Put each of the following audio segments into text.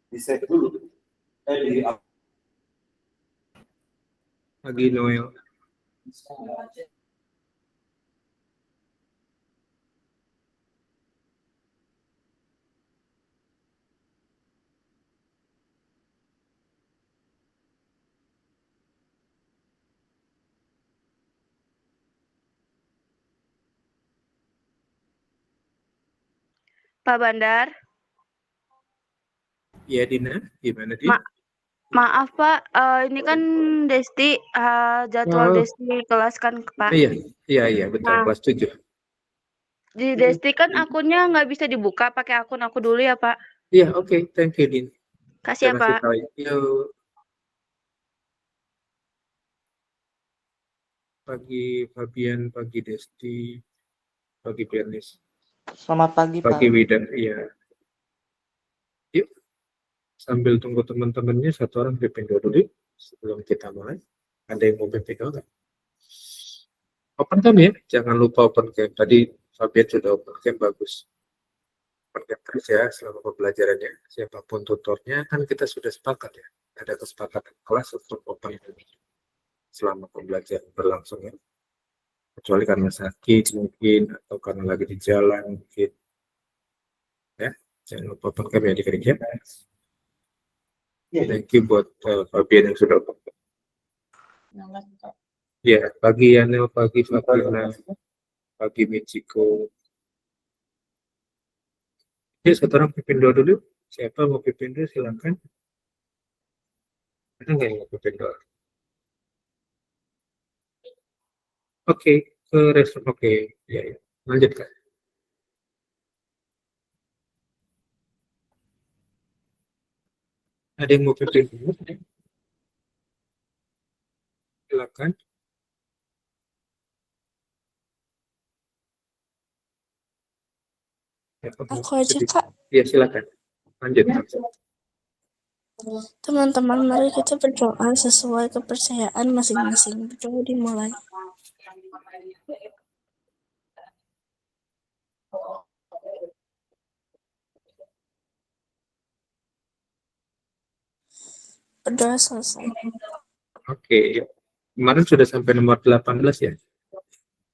Di save dulu. Di Lagi Noel. Pak Bandar. Iya Dina, gimana Din? Maaf Pak, ini kan Desti, jadwal Desti kelas kan Pak. Iya betul, Nah, kelas 7. di Desti kan akunnya nggak bisa dibuka, pakai akun aku dulu ya Pak. Iya, oke, thank you Din. Kasih ya Pak. Yuk. Pagi Fabian, pagi Desti, pagi Bernis. Selamat pagi, Pak. Pagi Widan, iya. Yuk, sambil tunggu teman-temannya, satu orang PPNDO dulu sebelum kita mulai. Ada yang mau PPNDO nggak? Open cam ya, jangan lupa open cam. Tadi Fabian sudah open cam, bagus. Open cam terus ya selama pembelajarannya. Siapapun tutornya, kan kita sudah sepakat ya. Ada kesepakatan kelas untuk open cam selama pembelajaran berlangsung ya. Kecuali karena sakit mungkin, atau karena lagi di jalan mungkin. Ya, jangan lupa open cam ya adik-adik ya. Thank you buat Fabian yang sudah open cam. Ya, pagi Yanel, pagi Fabiana, pagi Michiko. Ya, satu orang pimpin doa dulu. Siapa mau pimpin doa silakan. Ada nggak yang mau pimpin doa? Oke, ke respon. Oke, ya. Lanjutkan. Ada yang mau pimpin doa? Silakan. Aku aja, Kak. Ya, silakan. Lanjut. Teman-teman, mari kita berdoa sesuai kepercayaan masing-masing. Berdoa dimulai. Berdoa selesai. Oke, kemarin sudah sampai nomor 18 ya.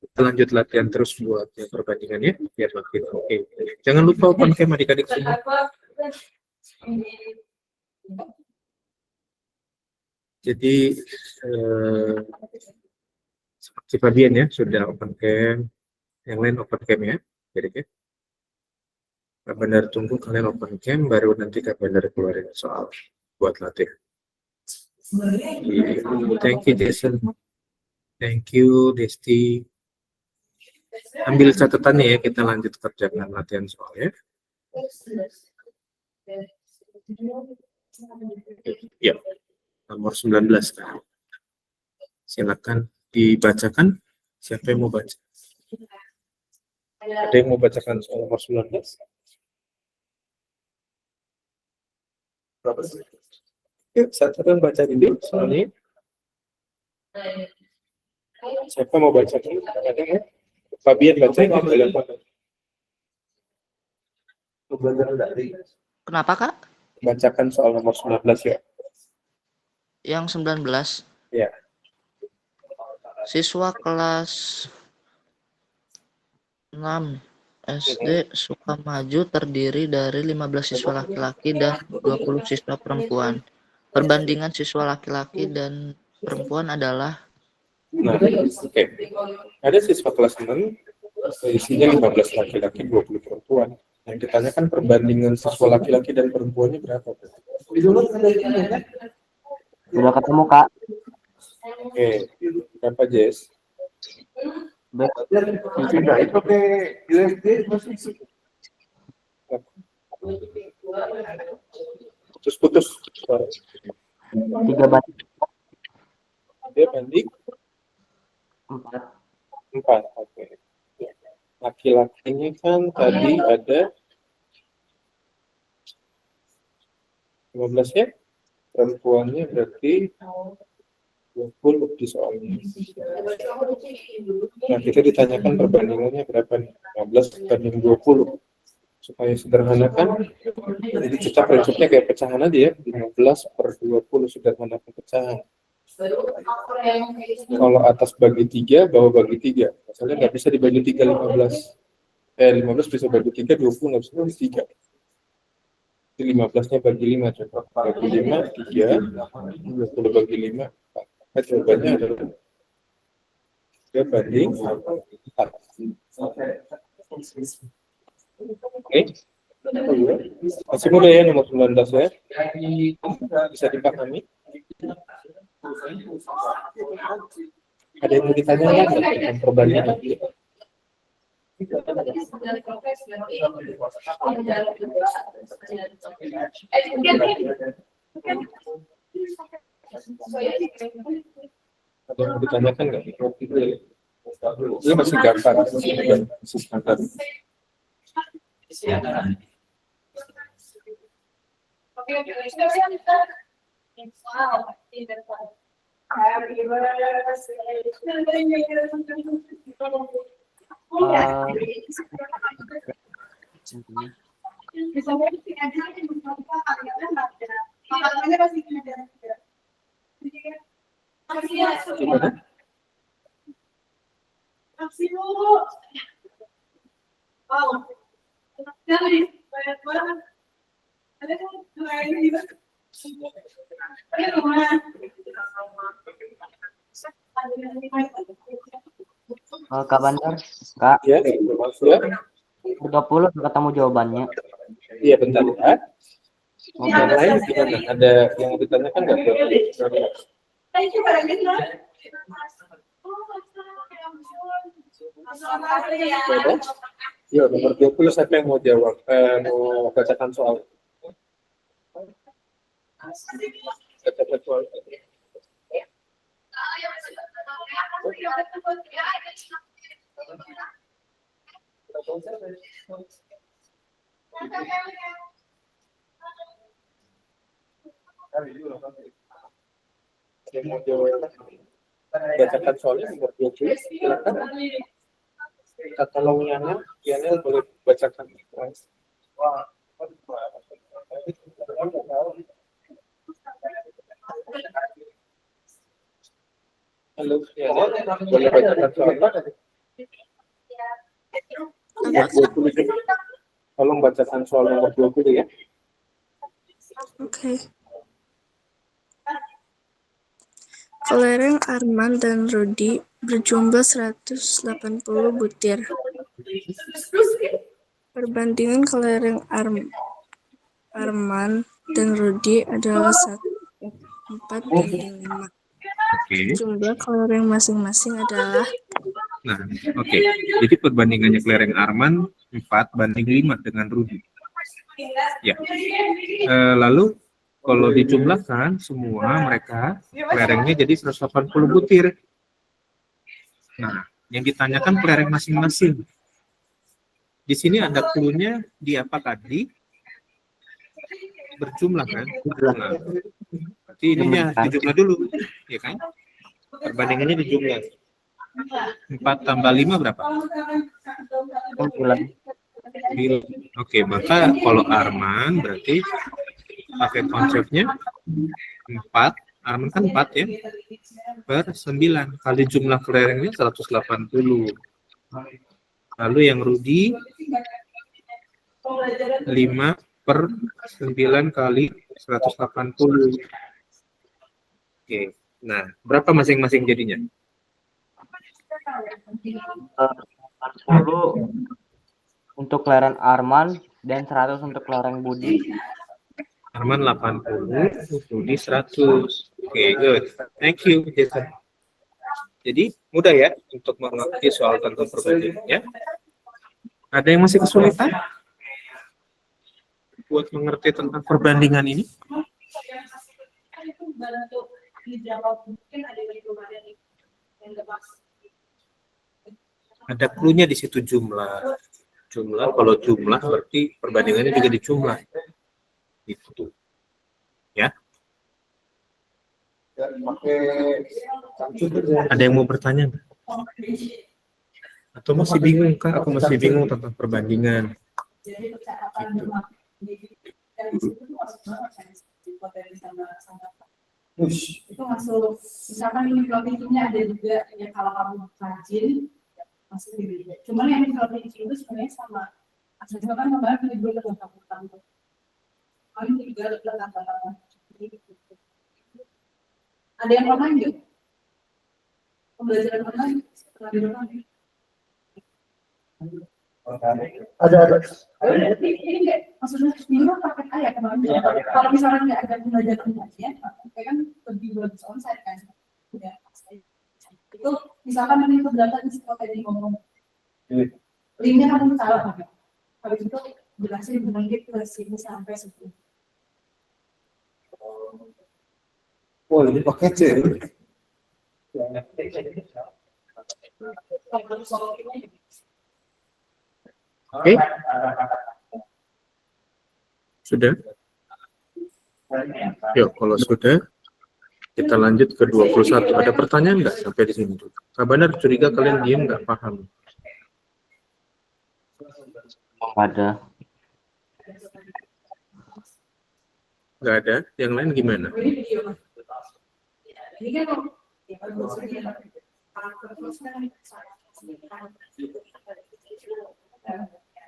Kita lanjut latihan terus buat yang perbandingan ya, biar makin oke. Jangan lupa open cam adik-adik semua. Jadi seperti Fabian ya sudah open cam, yang lain open cam ya, jadi Kak Bandar tunggu kalian open cam, baru nanti Kak Bandar keluarin soal buat latihan. Thank you Jason, thank you Desti. Ambil catatannya ya, kita lanjut kerjakan latihan soalnya. Ya, nomor 19 kan. Silakan dibacakan. Siapa yang mau baca? Ada yang mau bacakan soal nomor 19? Berapa sih? Yuk, satu orang baca dulu soalnya. Siapa mau baca dulu? Ada nggak? Fabian baca yang Kenapa, Kak? bacakan soal nomor 19 ya. Yang 19. Ya. Siswa kelas 6 SD Sukamaju terdiri dari 15 siswa laki-laki dan 20 siswa perempuan. Perbandingan siswa laki-laki dan perempuan adalah. Nah, oke. Ada siswa kelas 6, isinya 15 laki-laki, 20 perempuan. Yang ditanyakan perbandingan siswa laki-laki dan perempuannya berapa? Sudah ketemu, Kak. Oke, berapa Jess? Putus. 3 banding Dia banding 4. Oke. Laki-lakinya kan tadi ada 15 ya? Perempuannya berarti 20 di soalnya. Nah, kita ditanyakan perbandingannya berapa nih? 15 banding 20. supaya sederhanakan, jadi kita prinsipnya kayak pecahan aja ya, 15/20 sederhanakan pecahan. Kalau atas bagi 3, bawah bagi 3. Misalnya nggak bisa dibagi 3, 15 bisa bagi 3, 20 nggak bisa bagi 3. Jadi 15-nya bagi 5, coba. Bagi 5, 3, 20 bagi 5, 4. Jawabannya adalah 3/4. Oke. Masih mudah ya nomor 19 ya. Bisa dipahami? Ada yang mau ditanyakan tentang perbandingan? Ada yang mau ditanyakan nggak? Ini masih gampang, masih standar. Gimana? Kak Bandar, Kak, Ya, ya. 30 ketemu jawabannya. Iya bentar ya. Yang lain gimana? Ada yang mau ditanyakan nggak? Ya, nomor 20 siapa yang mau jawab? Mau bacakan soal? Bacakan soal. Yang mau jawab? Bacakan soalnya nomor 20. Silakan. Kata Longiana, Kiana boleh bacakan. Halo, Kiana, boleh bacakan soalnya? Nomor 20. Tolong bacakan soal nomor 20 ya. Oke. Kelereng Arman dan Rudy berjumlah 180 butir. Perbandingan kelereng Arman dan Rudy adalah 4/5. Oke. Jumlah kelereng masing-masing adalah. Nah, oke. Jadi perbandingannya kelereng Arman 4/5 dengan Rudy. Ya. Lalu kalau dijumlahkan semua mereka kelerengnya jadi 180 butir. Nah, yang ditanyakan kelereng masing-masing. Di sini ada clue-nya di apa tadi? Berjumlah kan? Nah, berarti ininya dijumlah dulu, ya kan? Perbandingannya dijumlah. 4 tambah 5 berapa? 9. Oke, maka kalau Arman berarti pakai konsepnya 4, Arman kan 4 ya, per 9 kali jumlah kelerengnya 180. Lalu yang Rudy 5/9 kali 180. Oke, nah berapa masing-masing jadinya? 10 untuk kelereng Arman dan 100 untuk kelereng Budi. Arman 80, Rudy 100. Oke, good. Thank you, Jason. Jadi mudah ya untuk mengerti soal tentang perbandingan ya. Ada yang masih kesulitan buat mengerti tentang perbandingan ini? Ada clue-nya di situ jumlah. Kalau jumlah berarti perbandingannya juga dijumlah. Itu. Ya. Ada yang mau bertanya? Atau masih bingung, Kak? Aku masih bingung tentang perbandingan. Ush. Itu masuk, misalkan ini clothing-nya ada juga ya, kalau kamu rajin masuk di juga. Cuman yang clothing itu sebenarnya sama. Aslinya kan kemarin kita juga letak-letak. Paling juga letak-letak. Ada yang online juga? Pembelajaran online setelah di rumah. Ada. Ini enggak, maksudnya di rumah pakai ayat kemarin. Kalau misalnya nggak ada pembelajaran kajian, kan lebih bagus onsite kan. Ya, itu misalkan nanti itu data di sekolah tadi ngomong, linknya kamu salah pakai. Habis itu jelasin mengenai ke sini sampai 10. Oh, ini pakai C. Oke, sudah? Yuk, kalau sudah, kita lanjut ke 21. Ada pertanyaan nggak sampai di sini? Kak Bandar curiga kalian diem nggak paham? Ada. Nggak ada? Yang lain gimana? Ini kan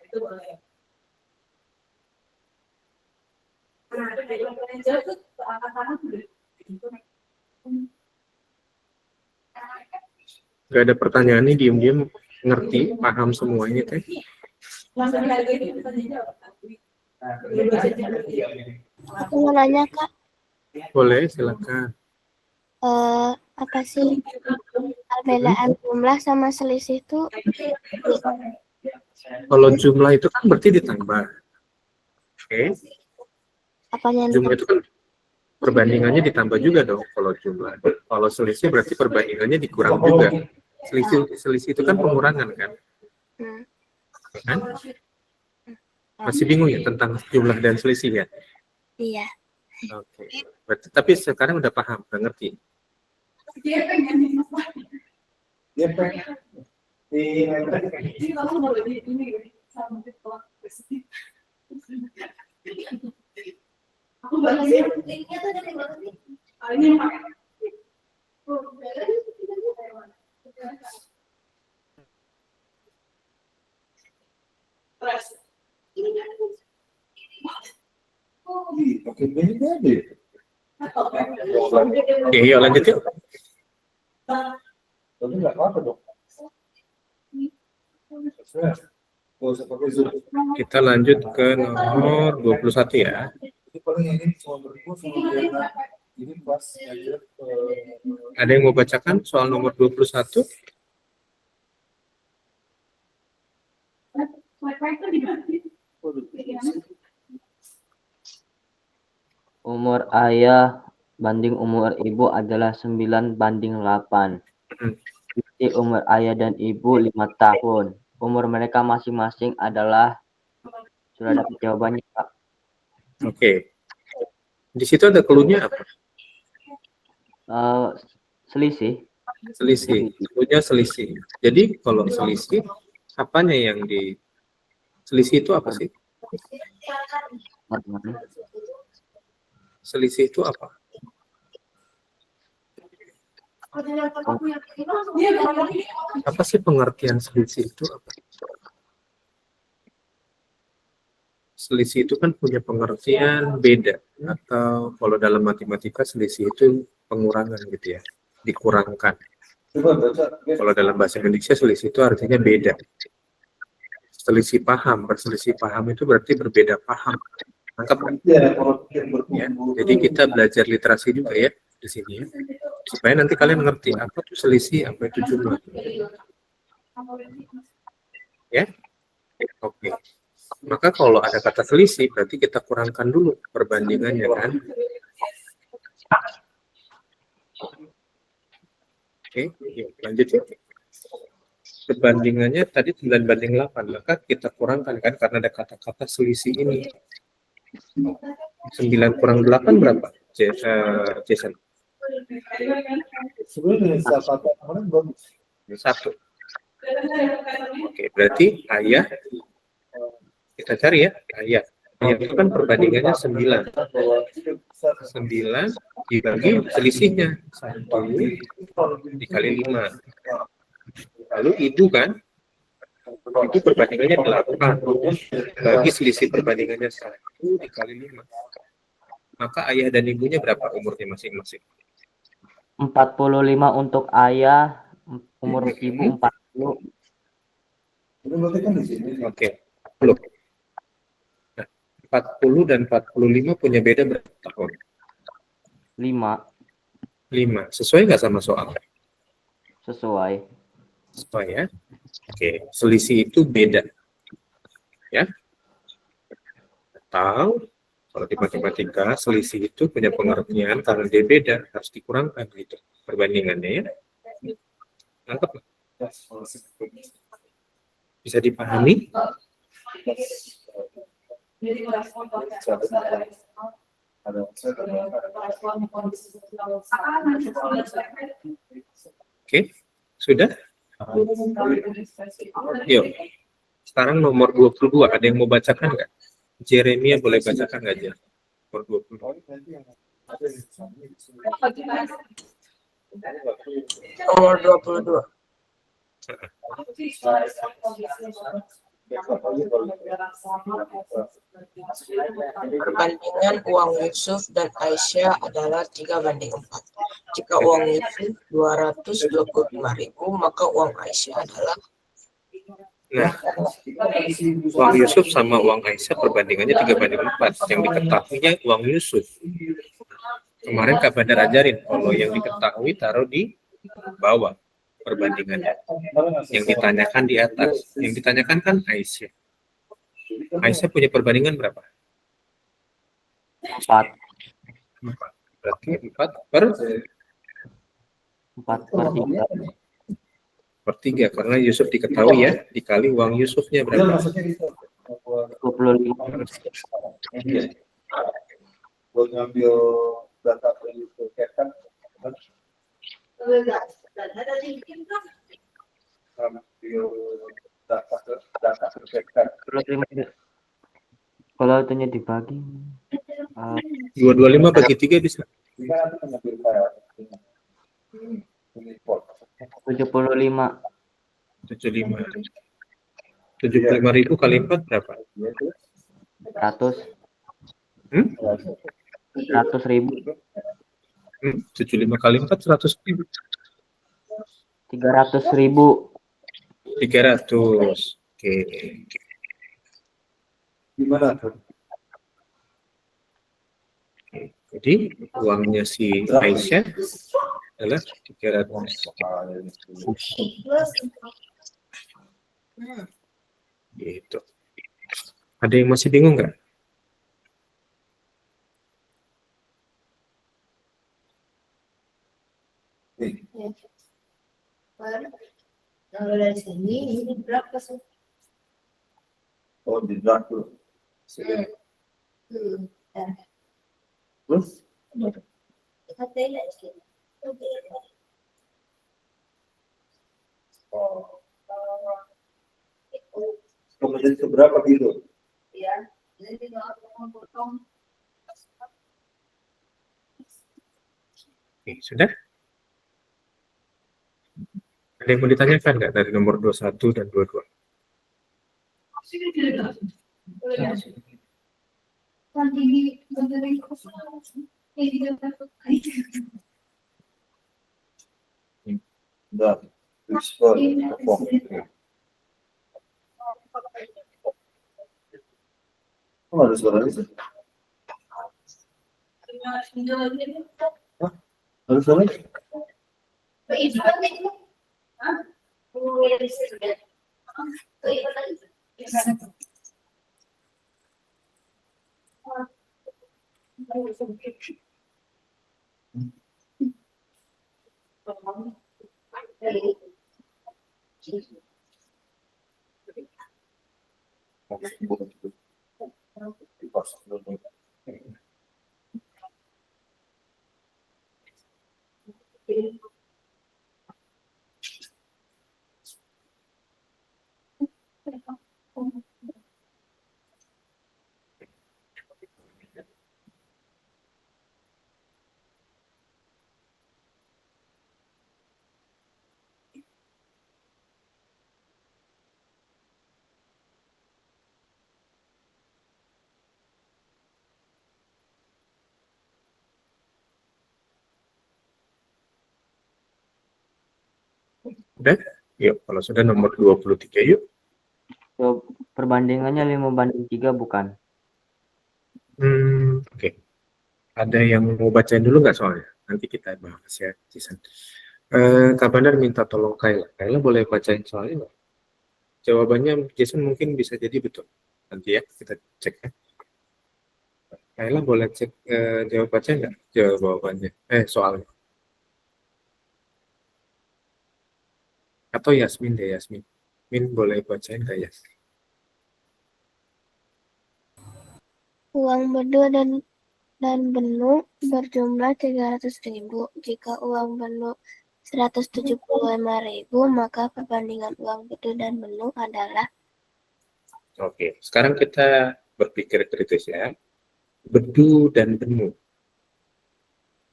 itu boleh. Nah, itu angkat-angkat udah. Nggak ada pertanyaan nih, diem-diem ngerti, paham semua ini teh. Langsung dihargai pertanyaannya. Aku mau nanya Kak, Boleh, silakan. apa sih perbedaan jumlah sama selisih itu? Kalau jumlah itu kan berarti ditambah. Oke, Apanya yang jumlah itu kan perbandingannya ditambah juga dong kalau jumlah. Kalau selisih berarti perbandingannya dikurang juga. Selisih itu kan pengurangan kan? Hmm. Kan? Masih bingung ya tentang jumlah dan selisih ya? Iya. Oke. Berarti, tapi sekarang udah paham, udah ngerti. Dia pengen Dia pengen. Jadi kamu boleh di ini sama kita. Aku balasnya linknya tuh dari mana sih? Ini yang pakai. Oke, beda deh. Oke, yuk lanjut yuk. Tapi nggak apa-apa dong. Nggak usah pakai Zoom. Kita lanjut ke nomor 21 ya. Ini paling yang ini cuma beribu sama dia. Ini pas aja. Ada yang mau bacakan soal nomor 21? Umur ayah banding umur ibu adalah 9:8. Jadi umur ayah dan ibu 5 tahun. Umur mereka masing-masing adalah, sudah dapat jawabannya, Pak. Oke. Di situ ada clue-nya apa? Selisih. Selisih. Clue-nya selisih. Jadi kalau selisih, apanya yang di selisih itu apa sih? Selisih itu apa? Apa sih pengertian selisih itu apa? Selisih itu kan punya pengertian beda, atau kalau dalam matematika selisih itu pengurangan gitu ya, dikurangkan. Coba baca. Kalau dalam bahasa Indonesia selisih itu artinya beda. Selisih paham, berselisih paham itu berarti berbeda paham. Lengkap kan? Ya, kalau yang Ya. berkumpul. Jadi kita belajar literasi juga ya di sini ya, supaya nanti kalian ngerti apa itu selisih, apa itu jumlah. Ya, oke. Maka kalau ada kata selisih, berarti kita kurangkan dulu perbandingannya kan. Oke, yuk, lanjut ya. Perbandingannya tadi 9:8, maka kita kurangkan kan karena ada kata-kata selisih ini. 9 kurang 8 berapa? Jason? Sebenarnya salah satu kemarin bagus. 1. Oke, berarti ayah Kita cari ya, ayah. Ayah itu kan perbandingannya 9. 9 dibagi selisihnya 1 dikali 5. Lalu ibu kan, itu perbandingannya 8. Bagi selisih perbandingannya 1 dikali 5. Maka ayah dan ibunya berapa umurnya masing-masing? 45 untuk ayah, umur ibu 40. Ini berarti kan di sini. Oke. 40. Nah, 40 dan 45 punya beda berapa tahun? 5. 5. Sesuai nggak sama soal? Sesuai. Sesuai ya. Oke, selisih itu beda. Ya. Atau kalau di matematika, selisih itu punya pengertian karena dia beda, harus dikurangkan gitu perbandingannya ya. Nangkep? Bisa dipahami? Jadi merespon Oke, sudah? Yuk. Sekarang nomor 22, ada yang mau bacakan nggak? Jeremia boleh bacakan nggak, Jer? Nomor 22. Nomor 22. Perbandingan uang Yusuf dan Aisyah adalah 3:4. Jika uang Yusuf 225.000, maka uang Aisyah adalah. Nah, uang Yusuf sama uang Aisyah perbandingannya 3:4. Yang diketahuinya uang Yusuf. Kemarin Kak Bandar ajarin, kalau yang diketahui taruh di bawah perbandingannya. Yang ditanyakan di atas. Yang ditanyakan kan Aisyah. Aisyah punya perbandingan berapa? 4. 4. Berarti 4 per 4/3. per 3. Karena Yusuf diketahui ya. Dikali uang Yusufnya berapa? 25. Buat ngambil data kan ambil data kan. 25. Kalau itunya dibagi 225 bagi 3 bisa. 75. 75.000 kali 4 berapa? 100. 100.000. 75 kali 4 100.000. 300.000. 300. Oke. Gimana tuh? Jadi uangnya si Aisyah adalah 300. Gitu. Ada yang masih bingung nggak? Kalau dari sini ini berapa sih? Oh, di drakul. Terus? Kemudian seberapa gitu? Ya, jadi kalau potong. Oke, sudah? Ada yang mau ditanyakan nggak dari nomor 21 dan 22? Udah. Oh, ada suara itu? Ada suara itu? Udah? Yuk, kalau sudah nomor 23 yuk. So, perbandingannya 5:3 bukan? Oke. Ada yang mau bacain dulu nggak soalnya? Nanti kita bahas ya, Jason. Kak Bandar minta tolong Kayla. Kayla boleh bacain soalnya nggak? Jawabannya Jason mungkin bisa jadi betul. Nanti ya, kita cek ya. Kayla boleh cek jawabannya nggak? Jawabannya. Soalnya. Atau Yasmin deh, Yasmin. Min boleh bacain nggak ya? Uang bedu dan benu berjumlah 300.000. Jika uang benu 175.000, maka perbandingan uang bedu dan benu adalah. Oke, sekarang kita berpikir kritis ya. Bedu dan benu.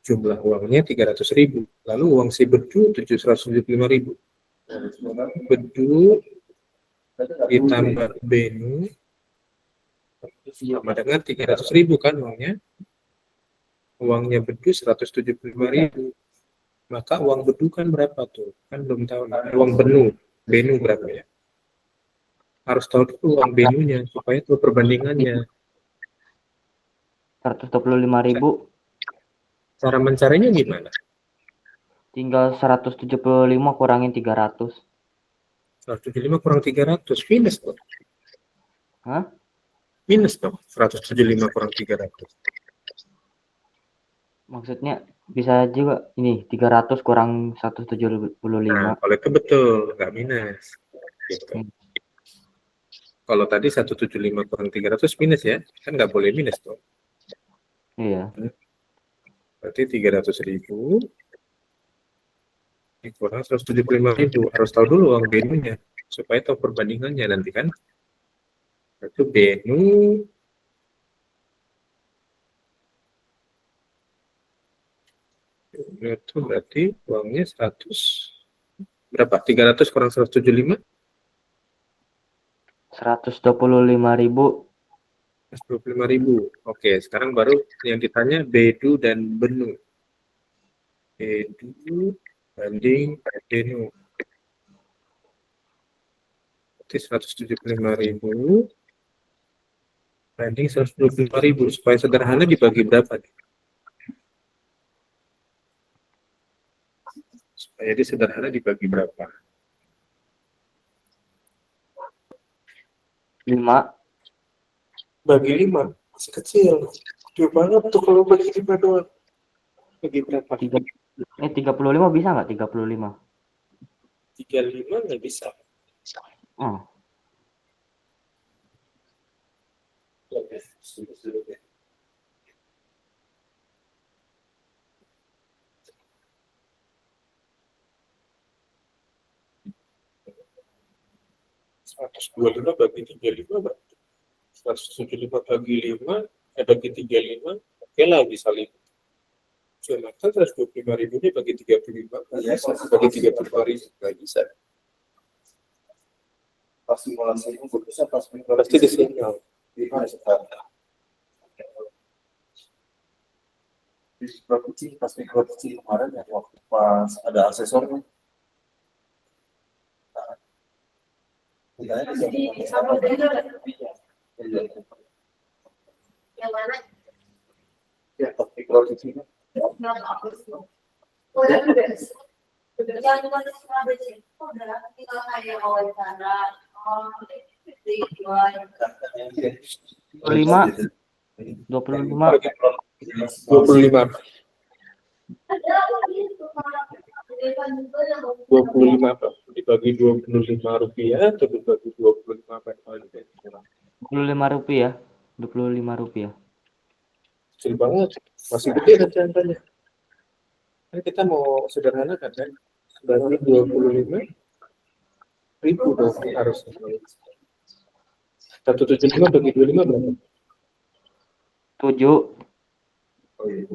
Jumlah uangnya 300.000. Lalu uang si bedu 775.000. Bedu ditambah benu sama dengan 300.000 kan uangnya. Uangnya bedu 175.000. Maka uang bedu kan berapa tuh? Kan belum tahu. Uang benu berapa ya? Harus tahu dulu uang benunya supaya tahu perbandingannya. 125.000. Cara mencarinya gimana? Tinggal 175 kurangin 300. 175 kurang 300 minus dong. Hah? Minus dong. 175 kurang 300. Maksudnya bisa juga ini 300 kurang 175. Nah, kalau itu betul, nggak minus. Gitu. Kalau tadi 175 kurang 300 minus ya, kan nggak boleh minus dong. Iya. Berarti 300.000 dikurang 175.000. Harus tahu dulu uang benunya supaya tahu perbandingannya nanti kan. Itu benu itu berarti uangnya 100 berapa? 300 kurang 175? 125.000. 125.000. Oke, sekarang baru yang ditanya bedu dan benu. Bedu banding benu. Berarti 175.000 banding 125.000. Supaya sederhana dibagi berapa? Supaya dia sederhana dibagi berapa? 5. Bagi 5. Masih kecil. Kecil banget tuh kalau bagi 5 doang. Bagi berapa? 35 bisa nggak? 35. 35 nggak bisa. Oh. Seratus 125 bagi 35 berarti 175 bagi 5 bagi 35 oke lah bisa 5. Cuma kan 125.000 ini bagi 35 kan bisa bagi 35.000 nggak bisa. Pas simulasi itu bisa pas pasti di sini di mana sekarang di produksi pas produksi kemarin ya waktu pas ada asesornya. Yang mana? Ya, topik produksinya. Oh, ya udah. Yang mana sih? Udah tinggal kayak wawancara. Oh, di luar. 25. 25. 25 apa? Dibagi 25 rupiah atau dibagi 25 apa? 25 rupiah. 25 rupiah. Kecil banget. Masih gede kan angkanya. Kan kita mau sederhana kan? Berarti 25.000 dong harusnya. 175 bagi 25 berapa? 7.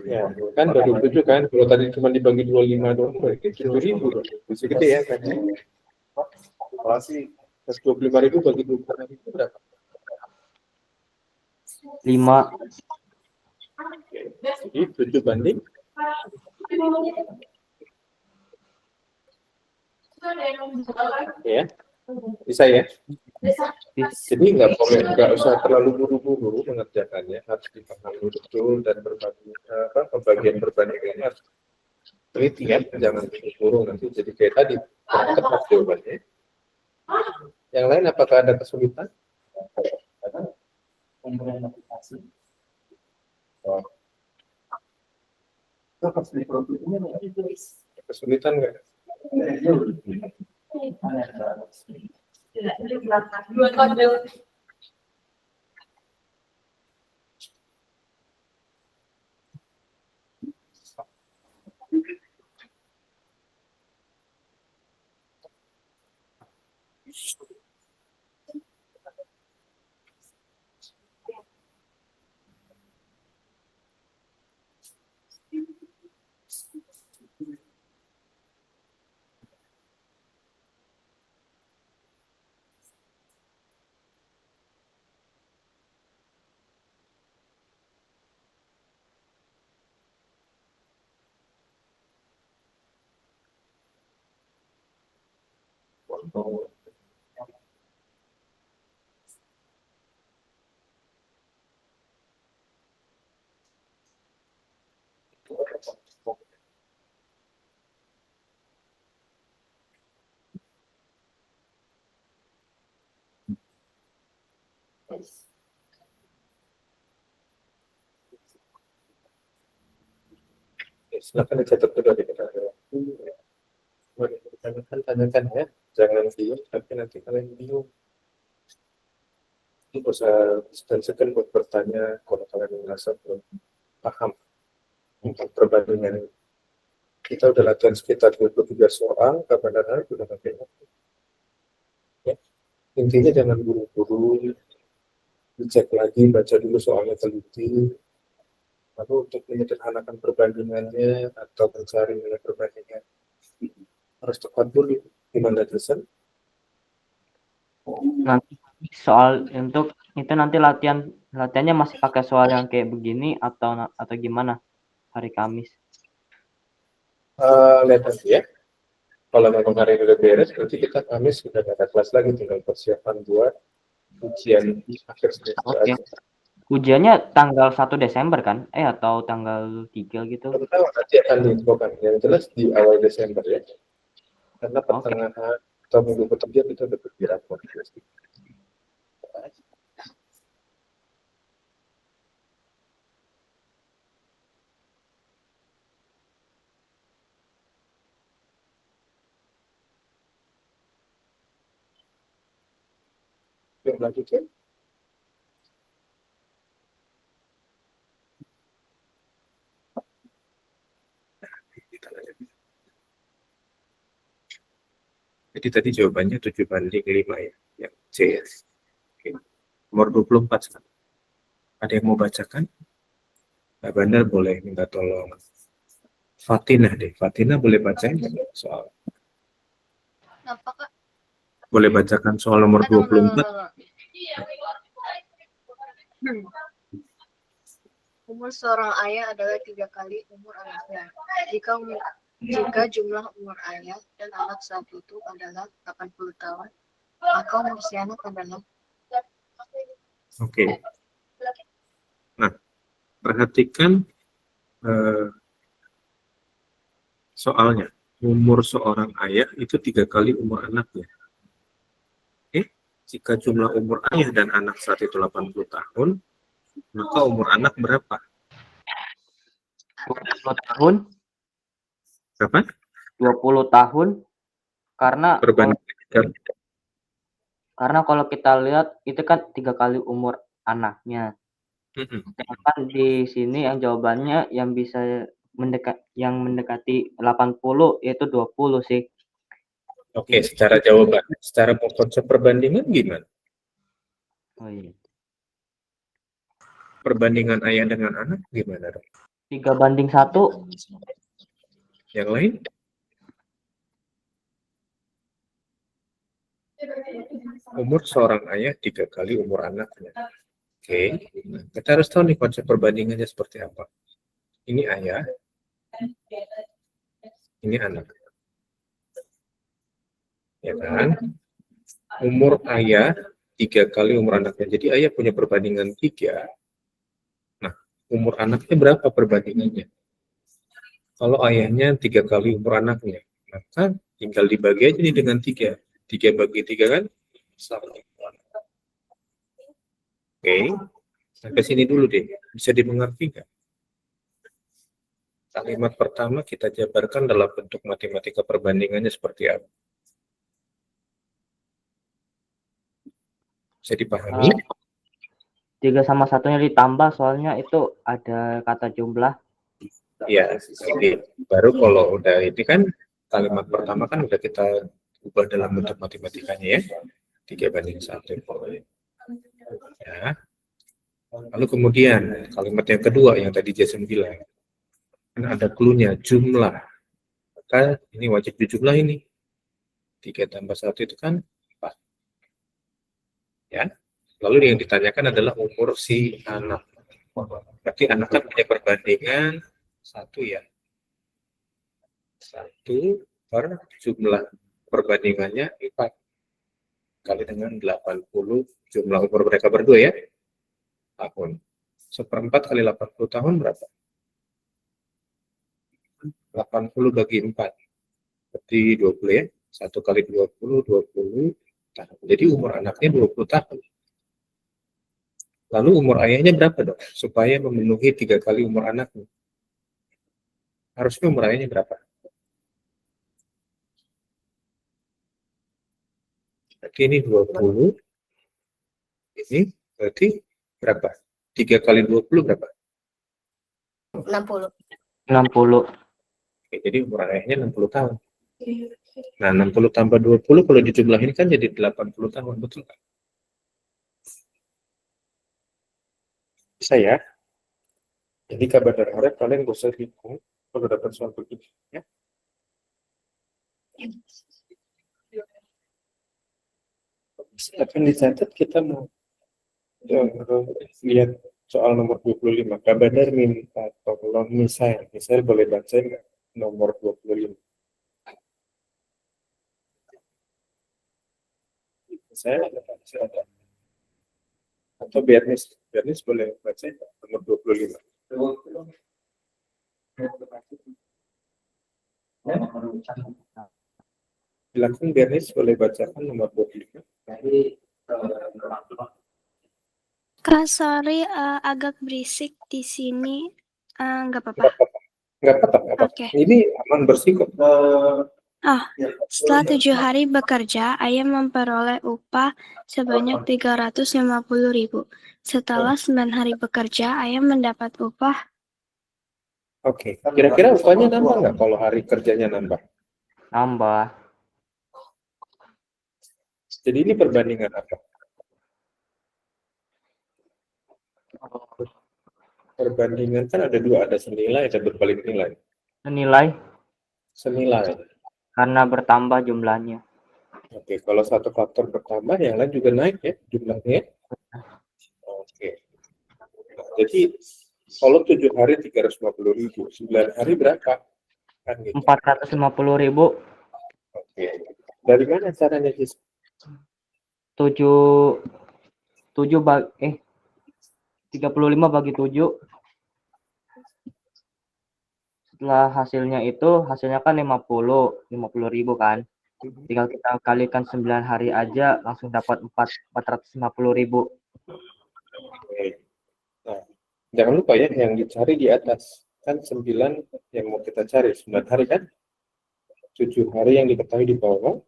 Ya, kan baru 7 kan. Kalau tadi cuma dibagi 25 doang berarti 7.000 dong. Masih gede ya kan? Masih 125.000 bagi 25.000 berapa? 5. Jadi 7 banding Ya, bisa ya. Jadi nggak usah terlalu buru-buru mengerjakannya, harus dipahami betul dan pembagian perbandingannya harus teliti ya, jangan buru-buru nanti jadi kayak tadi ketebak jawabannya. Yang lain apakah ada kesulitan? Pemberian aplikasi. Oh, Harus di produknya kesulitan nggak? Silakan dicatat dulu di kita. Tanyakan ya, jangan bingung, tapi nanti kalian bingung. Itu usah segan buat bertanya kalau kalian merasa belum paham untuk perbandingan ini. Kita udah latihan sekitar 23 soal, kapan-kapan udah pakai. Ya. Intinya jangan buru-buru, dicek lagi, baca dulu soalnya teliti. Lalu untuk menyederhanakan perbandingannya atau mencari nilai perbandingan harus tepat dulu gimana tulisan. Nanti soal untuk itu nanti latihannya masih pakai soal yang kayak begini atau gimana hari Kamis? Lihat nanti ya. Kalau memang hari ini udah beres, berarti kita Kamis sudah ada kelas lagi, tinggal persiapan buat ujian akhir semester. Oke. Ujiannya tanggal 1 Desember kan? Atau tanggal 3 gitu? Tahu nanti akan diinfokan. Yang jelas di awal Desember ya. Karena pertengahan atau minggu ketiga kita udah bergerak buat pasti. Yang lanjutnya. Jadi tadi jawabannya 7:5 ya, yang C. Oke. Nomor 24 sekarang. Ada yang mau bacakan? Mbak Bandar boleh minta tolong Fatina deh. Fatina boleh bacain soal. Apa Kak? Boleh bacakan soal nomor 24. Umur seorang ayah adalah 3 kali umur anaknya. Jika jumlah umur ayah dan anak saat itu adalah 80 tahun, maka umur si anak adalah. Oke. Nah, perhatikan soalnya. Umur seorang ayah itu 3 kali umur anaknya. Jika jumlah umur ayah dan anak saat itu 80 tahun, maka umur anak berapa? 20 tahun. Berapa? 20 tahun. Karena kalau kita lihat itu kan 3 kali umur anaknya. Sedangkan di sini yang jawabannya yang bisa mendekati 80 yaitu 20 sih. Oke, secara jawaban, secara konsep perbandingan gimana? Oh iya. Perbandingan ayah dengan anak gimana, dong? 3:1. Yang lain? Umur seorang ayah 3 kali umur anaknya. Oke, kita harus tahu nih konsep perbandingannya seperti apa. Ini ayah, ini anak. Ya kan? Umur ayah 3 kali umur anaknya. Jadi ayah punya perbandingan 3. Nah, umur anaknya berapa perbandingannya? Kalau ayahnya 3 kali umur anaknya, maka tinggal dibagi aja nih dengan 3. 3 bagi 3 kan? Oke, sampai sini dulu deh. Bisa dimengerti nggak? Kalimat pertama kita jabarkan dalam bentuk matematika perbandingannya seperti apa? Bisa dipahami? 3 sama 1-nya ditambah, soalnya itu ada kata jumlah. Ya, jadi baru kalau udah ini kan kalimat pertama kan udah kita ubah dalam bentuk matematikanya ya. 3/1. Ya. Lalu kemudian kalimat yang kedua yang tadi Jason bilang, kan ada clue-nya, jumlah. Maka ini wajib dijumlah ini. 3 tambah 1 itu kan 4. Ya. Lalu yang ditanyakan adalah umur si anak. Berarti anak kan punya perbandingan 1 ya. 1 per jumlah perbandingannya 4 kali dengan 80 jumlah umur mereka berdua ya. Tahun. 1/4 kali 80 tahun berapa? 80 bagi 4. Berarti 20 ya. 1 kali 20, 20 tahun. Jadi umur anaknya 20 tahun. Lalu umur ayahnya berapa dong? Supaya memenuhi 3 kali umur anaknya. Harusnya umur ayahnya berapa? Berarti ini 20. Ini berarti berapa? 3 kali 20 berapa? 60. 60. Oke, jadi umur ayahnya 60 tahun. Nah, 60 tambah 20 kalau dijumlahin kan jadi 80 tahun, betul kan? Bisa ya? Jadi kabar dari harap kalian gak usah bingung kalau dapat soal begini ya. Akan dicatat kita mau lihat soal nomor 25. Kabar minta tolong misal boleh baca nggak nomor 25? Saya ada. Atau Bernis boleh baca nomor 25. Silakan Bernis boleh bacakan nomor 25. Kak, sorry agak berisik di sini. Nggak apa-apa. Nggak apa-apa. Oke. Ini aman bersih kok. Setelah 7 hari bekerja, ayah memperoleh upah sebanyak 350.000. Setelah 9 hari bekerja, ayah mendapat upah. Oke. Kira-kira upahnya nambah nggak kalau hari kerjanya nambah? Nambah. Jadi ini perbandingan apa? Perbandingan kan ada 2, ada senilai, ada berbalik nilai. Senilai. Karena bertambah jumlahnya. Oke, kalau satu faktor bertambah, yang lain juga naik ya jumlahnya. Oke. Nah, jadi kalau 7 hari 350.000, 9 hari berapa? Kan gitu. 450.000. Oke. Dari mana caranya, Jis? 35 bagi 7. Setelah hasilnya kan 50.000 kan. Tinggal kita kalikan 9 hari aja langsung dapat 450.000. Oke. Nah, jangan lupa ya yang dicari di atas. Kan 9 yang mau kita cari, 9 hari kan? 7 hari yang diketahui di bawah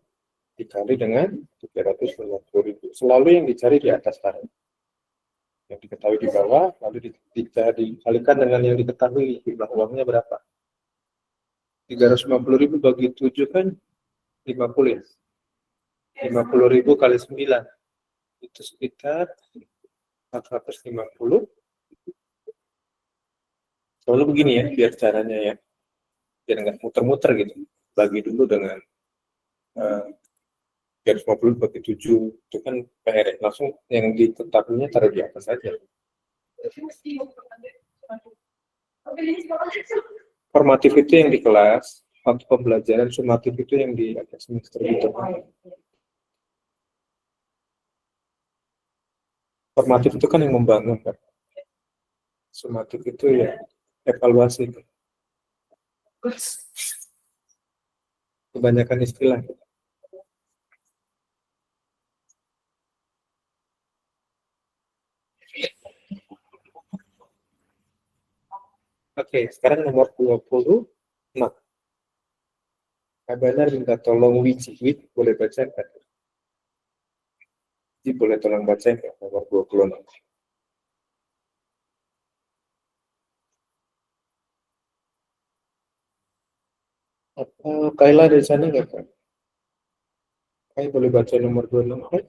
dikali dengan 350.000. Selalu yang dicari di atas tadi. Yang diketahui di bawah, lalu dikalikan dengan yang diketahui jumlah uangnya berapa. 350.000 bagi 7 kan 50 ya. 50.000 kali 9 itu sekitar 450. Selalu begini ya, biar caranya ya, biar nggak muter-muter gitu. Bagi dulu dengan 350 bagi 7 itu kan PR, langsung yang diketahuinya taruh di atas saja. Formatif itu yang di kelas, waktu pembelajaran sumatif itu yang di akhir semester gitu. Formatif itu kan yang membangun kan. Sumatif itu ya evaluasi. Kebanyakan istilah. Oke, sekarang nomor 20. Nah, Kak Bandar minta tolong Wiji, boleh baca kan? Wiji boleh tolong baca ya, nomor 26. Kaila dari sana nggak kan? Kaila boleh baca nomor 26 kan?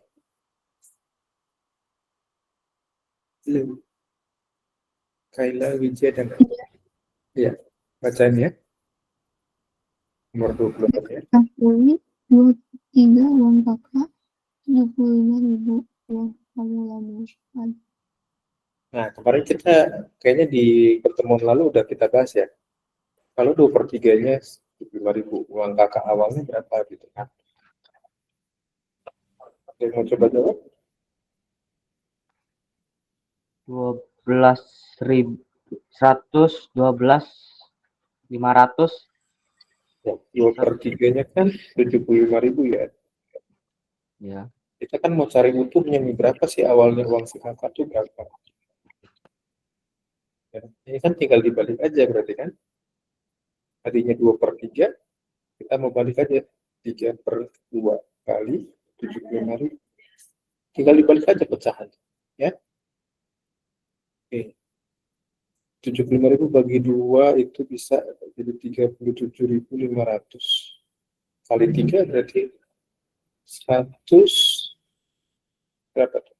Kaila, Wiji dan ya, bacain ya. Nomor 24 ya. 23 uang kakak, 75.000 uang kamu lamusan. Nah, kemarin kita kayaknya di pertemuan lalu udah kita bahas ya. Kalau 2/3-nya 75.000, uang kakak awalnya berapa gitu kan? Oke, mau coba jawab? 12.500. Ya, 2/3-nya kan 75.000 ya. Ya. Kita kan mau cari utuhnya nih, berapa sih awalnya uang si kakak tuh berapa? Ya, ini kan tinggal dibalik aja berarti kan? Tadinya 2/3, kita mau balik aja 3/2 kali 75.000. Tinggal dibalik aja pecahan, ya. Oke. 75.000 bagi 2 itu bisa jadi 37.500. Kali 3 berarti 100 berapa tuh?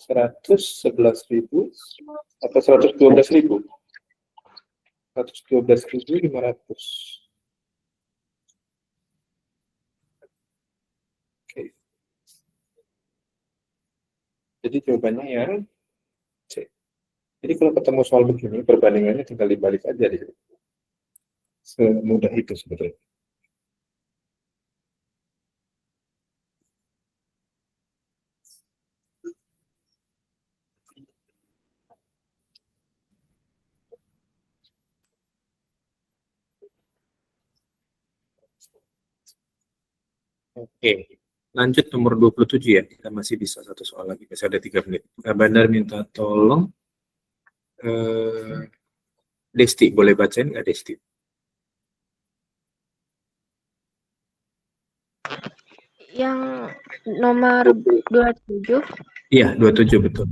111.000 atau 112.000? 112.500. Oke. Jadi jawabannya yang C. Jadi kalau ketemu soal begini, perbandingannya tinggal dibalik aja deh. Semudah itu sebetulnya. Oke, lanjut nomor 27 ya. Kita masih bisa satu soal lagi, masih ada 3 menit. Kak Bandar minta tolong Desti, boleh bacain nggak Desti? Yang nomor 27. Iya, 27 betul.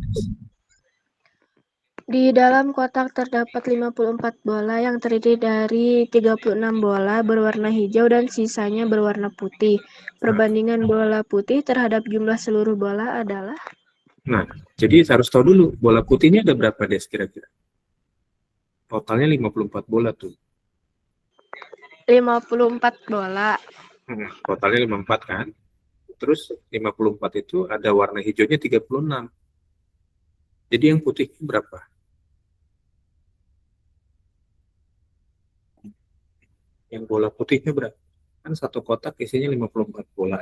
Di dalam kotak terdapat 54 bola yang terdiri dari 36 bola berwarna hijau dan sisanya berwarna putih. Perbandingan bola putih terhadap jumlah seluruh bola adalah? Nah, jadi harus tahu dulu, bola putihnya ada berapa Des kira-kira? Totalnya 54 bola tuh. 54 bola. Totalnya 54 kan? Terus 54 itu ada warna hijaunya 36. Jadi yang putihnya berapa? Yang bola putihnya berapa? Kan satu kotak isinya 54 bola.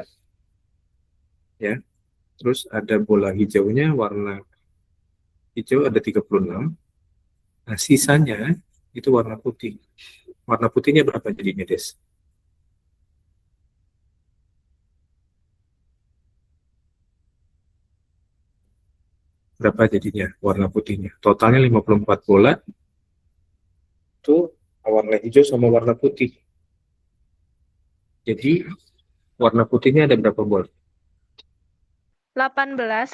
Ya. Terus ada bola hijaunya warna hijau ada 36. Nah, sisanya itu warna putih. Warna putihnya berapa jadinya, Des? Berapa jadinya warna putihnya? Totalnya 54 bola. Itu warna hijau sama warna putih. Jadi warna putihnya ada berapa bola? 18.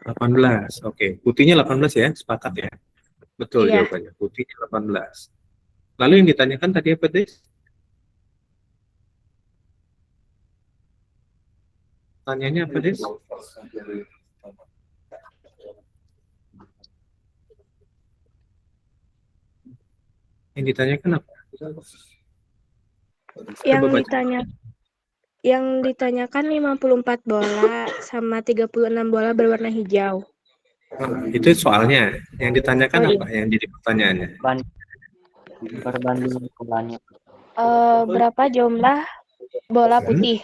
18. Oke, putihnya 18 ya, sepakat ya. Betul Iya. jawabannya. Putihnya 18. Lalu yang ditanyakan tadi apa, Des? Tanyanya apa, Des? Yang ditanyakan apa? Yang ditanyakan 54 bola sama 36 bola berwarna hijau. Itu soalnya. Yang ditanyakan apa? Yang jadi pertanyaannya? Perbandingan bolanya. Berapa jumlah bola putih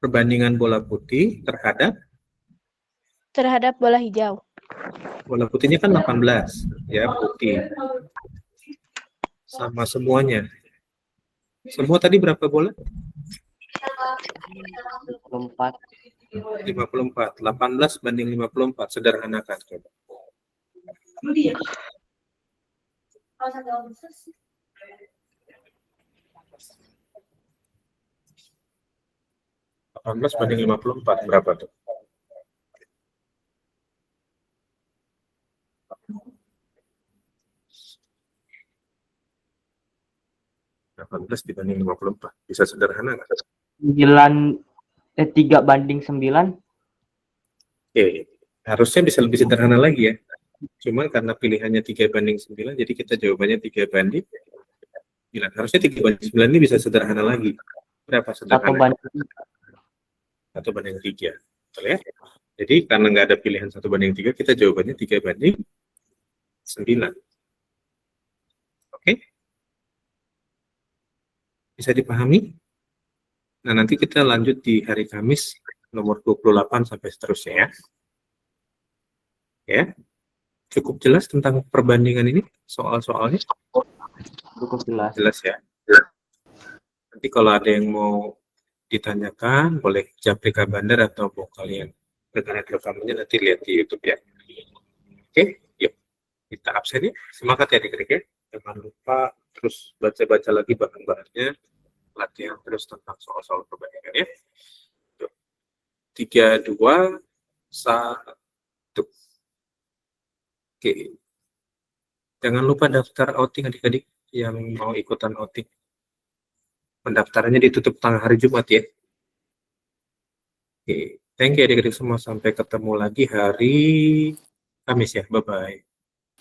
Perbandingan bola putih terhadap bola hijau? bola putihnya kan 18 ya, putih sama semuanya. Semua tadi berapa bola? 54. 54. 18 banding 54. Sederhanakan coba. 18 banding 54 berapa tuh? Dibanding 54. Bisa sederhana nggak? 3 banding 9. Oke, harusnya bisa lebih sederhana lagi ya. Cuma karena pilihannya 3 banding 9, jadi kita jawabannya 3 banding 9. Harusnya 3 banding 9 ini bisa sederhana lagi. Berapa 1 sederhana? banding 1 banding 3. Betul ya? Jadi karena nggak ada pilihan 1 banding 3, kita jawabannya 3 banding 9. Oke? Bisa dipahami? Nah, nanti kita lanjut di hari Kamis nomor 28 sampai seterusnya ya. Ya. Cukup jelas tentang perbandingan ini soal-soalnya? cukup jelas. Jelas ya. Nanti kalau ada yang mau ditanyakan, boleh japri Bandar atau mau kalian rekan rekamannya nanti lihat di YouTube ya. Oke, yuk kita absen ya. Semangat ya adik-adik ya. Jangan lupa terus baca-baca lagi bahan-bahannya, latihan terus tentang soal-soal perbandingan ya. 3, 2, 1. Oke. Jangan lupa daftar outing adik-adik yang mau ikutan outing. Pendaftarannya ditutup tanggal hari Jumat ya. Oke, thank you adik-adik semua. Sampai ketemu lagi hari Kamis ya. Bye-bye.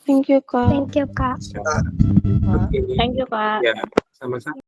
Thank you, Kak. Oke. Thank you, Kak. Ya, sama-sama.